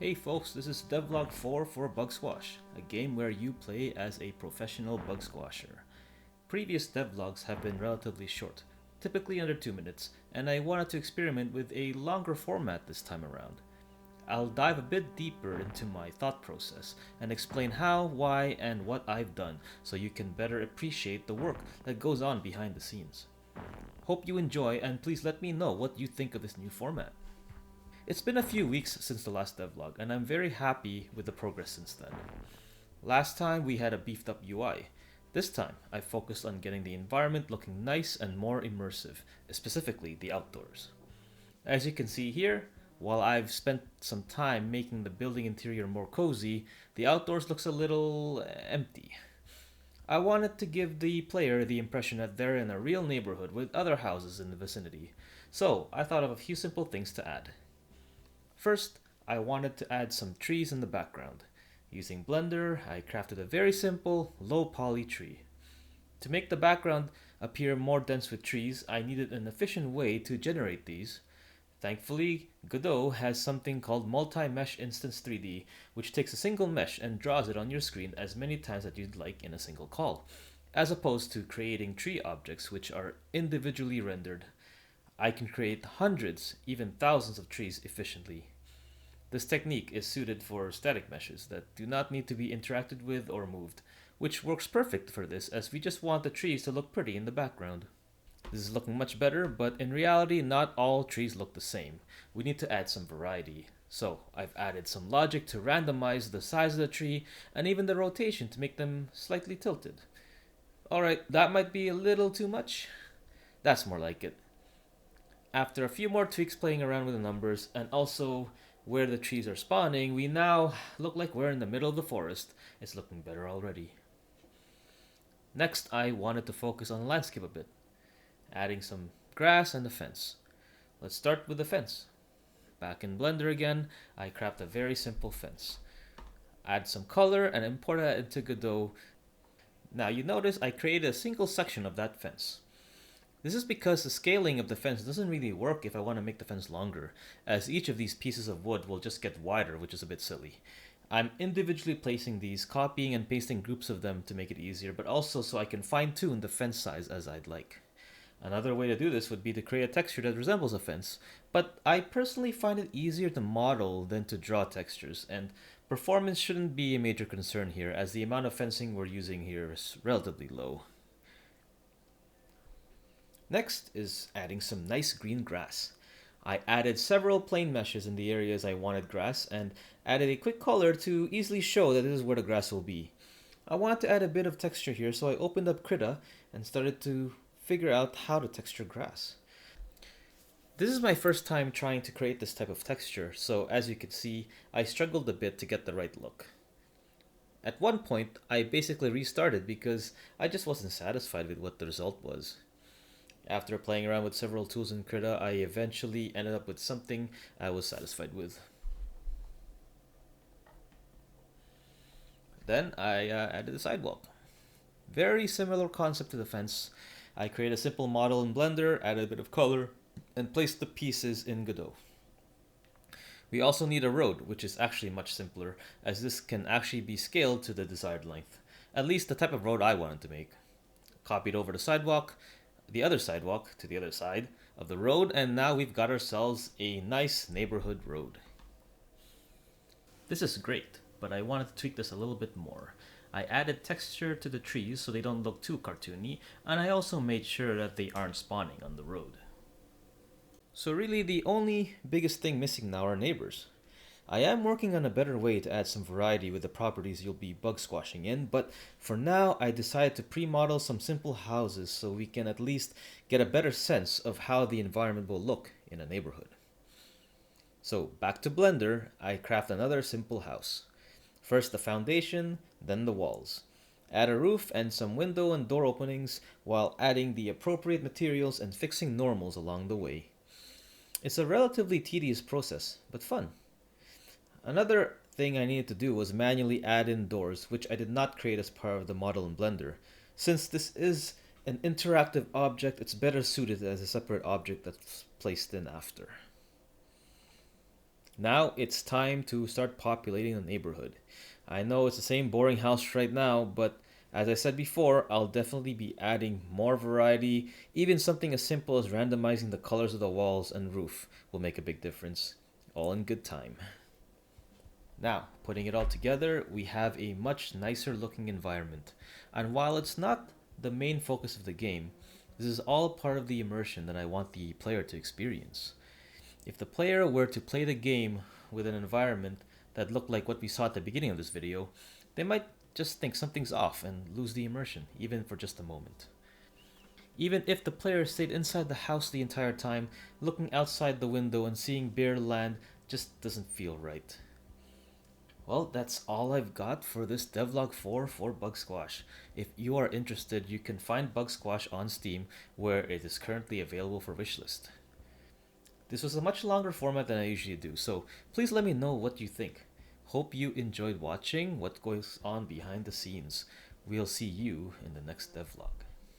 Hey folks, this is Devlog 4 for BugSquash, a game where you play as a professional bug squasher. Previous devlogs have been relatively short, typically under 2 minutes, and I wanted to experiment with a longer format this time around. I'll dive a bit deeper into my thought process and explain how, why, and what I've done so you can better appreciate the work that goes on behind the scenes. Hope you enjoy, and please let me know what you think of this new format. It's been a few weeks since the last devlog, and I'm very happy with the progress since then. Last time we had a beefed up UI. This time I focused on getting the environment looking nice and more immersive, specifically the outdoors. As you can see here, while I've spent some time making the building interior more cozy, the outdoors looks a little empty. I wanted to give the player the impression that they're in a real neighborhood with other houses in the vicinity, so I thought of a few simple things to add. First, I wanted to add some trees in the background. Using Blender, I crafted a very simple, low poly tree. To make the background appear more dense with trees, I needed an efficient way to generate these. Thankfully, Godot has something called Multi-Mesh Instance 3D, which takes a single mesh and draws it on your screen as many times as you'd like in a single call, as opposed to creating tree objects which are individually rendered. I can create hundreds, even thousands of trees efficiently. This technique is suited for static meshes that do not need to be interacted with or moved, which works perfect for this as we just want the trees to look pretty in the background. This is looking much better, but in reality not all trees look the same. We need to add some variety. So I've added some logic to randomize the size of the tree and even the rotation to make them slightly tilted. Alright, that might be a little too much. That's more like it. After a few more tweaks playing around with the numbers and also where the trees are spawning, we now look like we're in the middle of the forest. It's looking better already. Next, I wanted to focus on the landscape a bit, adding some grass and a fence. Let's start with the fence. Back in Blender again, I craft a very simple fence. Add some color and import that into Godot. Now you notice I created a single section of that fence. This is because the scaling of the fence doesn't really work if I want to make the fence longer, as each of these pieces of wood will just get wider, which is a bit silly. I'm individually placing these, copying and pasting groups of them to make it easier, but also so I can fine tune the fence size as I'd like. Another way to do this would be to create a texture that resembles a fence, but I personally find it easier to model than to draw textures, and performance shouldn't be a major concern here as the amount of fencing we're using here is relatively low. Next is adding some nice green grass. I added several plain meshes in the areas I wanted grass and added a quick color to easily show that this is where the grass will be. I wanted to add a bit of texture here, so I opened up Krita and started to figure out how to texture grass. This is my first time trying to create this type of texture, so as you can see, I struggled a bit to get the right look. At one point, I basically restarted because I just wasn't satisfied with what the result was. After playing around with several tools in Krita, I eventually ended up with something I was satisfied with. Then I added the sidewalk. Very similar concept to the fence. I created a simple model in Blender, added a bit of color, and placed the pieces in Godot. We also need a road, which is actually much simpler, as this can actually be scaled to the desired length. At least the type of road I wanted to make. Copied over the other sidewalk to the other side of the road, and now we've got ourselves a nice neighborhood road. This is great, but I wanted to tweak this a little bit more. I added texture to the trees so they don't look too cartoony, and I also made sure that they aren't spawning on the road. So really the only biggest thing missing now are neighbors. I am working on a better way to add some variety with the properties you'll be bug squashing in, but for now I decided to pre-model some simple houses so we can at least get a better sense of how the environment will look in a neighborhood. So back to Blender, I craft another simple house. First the foundation, then the walls. Add a roof and some window and door openings while adding the appropriate materials and fixing normals along the way. It's a relatively tedious process, but fun. Another thing I needed to do was manually add in doors, which I did not create as part of the model in Blender. Since this is an interactive object, it's better suited as a separate object that's placed in after. Now it's time to start populating the neighborhood. I know it's the same boring house right now, but as I said before, I'll definitely be adding more variety. Even something as simple as randomizing the colors of the walls and roof will make a big difference. All in good time. Now, putting it all together, we have a much nicer looking environment. And while it's not the main focus of the game, this is all part of the immersion that I want the player to experience. If the player were to play the game with an environment that looked like what we saw at the beginning of this video, they might just think something's off and lose the immersion, even for just a moment. Even if the player stayed inside the house the entire time, looking outside the window and seeing bare land just doesn't feel right. Well, that's all I've got for this Devlog 4 for BugSquash. If you are interested, you can find BugSquash on Steam, where it is currently available for wishlist. This was a much longer format than I usually do, so please let me know what you think. Hope you enjoyed watching what goes on behind the scenes. We'll see you in the next devlog.